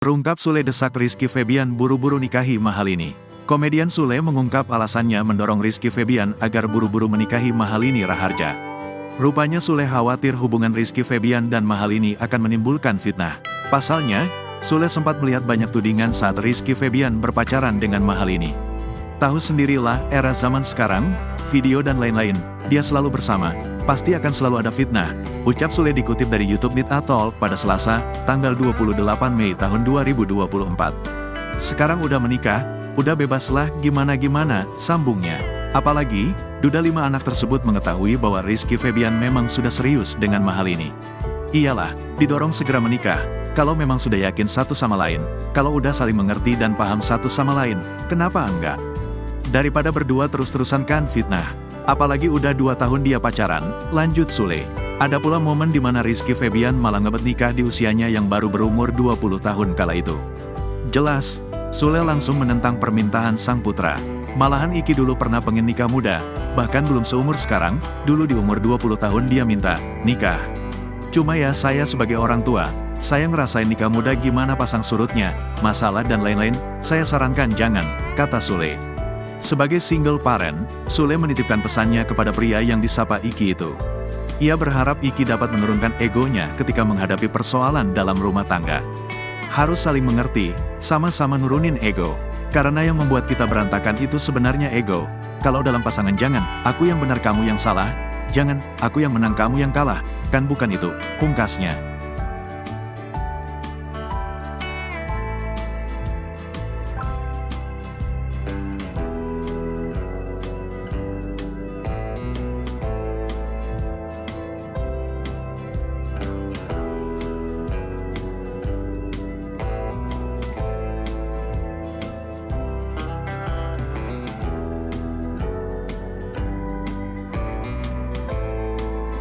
Terungkap Sule desak Rizky Febian buru-buru nikahi Mahalini. Komedian Sule mengungkap alasannya mendorong Rizky Febian agar buru-buru menikahi Mahalini Raharja. Rupanya Sule khawatir hubungan Rizky Febian dan Mahalini akan menimbulkan fitnah. Pasalnya, Sule sempat melihat banyak tudingan saat Rizky Febian berpacaran dengan Mahalini. Tahu sendirilah era zaman sekarang, video dan lain-lain, dia selalu bersama, pasti akan selalu ada fitnah, ucap Sule dikutip dari YouTube Meet Atol pada Selasa, tanggal 28 Mei tahun 2024. Sekarang udah menikah, udah bebaslah gimana-gimana, sambungnya. Apalagi, duda 5 anak tersebut mengetahui bahwa Rizky Febian memang sudah serius dengan Mahalini. Iyalah, didorong segera menikah, kalau memang sudah yakin satu sama lain, kalau udah saling mengerti dan paham satu sama lain, kenapa enggak? Daripada berdua terus-terusan kan fitnah. Apalagi udah 2 tahun dia pacaran, lanjut Sule. Ada pula momen di mana Rizky Febian malah ngebet nikah di usianya yang baru berumur 20 tahun kala itu. Jelas, Sule langsung menentang permintaan sang putra. Malahan Iki dulu pernah pengen nikah muda, bahkan belum seumur sekarang, dulu di umur 20 tahun dia minta nikah. Cuma ya saya sebagai orang tua, saya ngerasain nikah muda gimana pasang surutnya, masalah dan lain-lain, saya sarankan jangan, kata Sule. Sebagai single parent, Sule menitipkan pesannya kepada pria yang disapa Iki itu. Ia berharap Iki dapat menurunkan egonya ketika menghadapi persoalan dalam rumah tangga. Harus saling mengerti, sama-sama nurunin ego. Karena yang membuat kita berantakan itu sebenarnya ego. Kalau dalam pasangan jangan, aku yang benar kamu yang salah, jangan, aku yang menang kamu yang kalah, kan bukan itu, pungkasnya.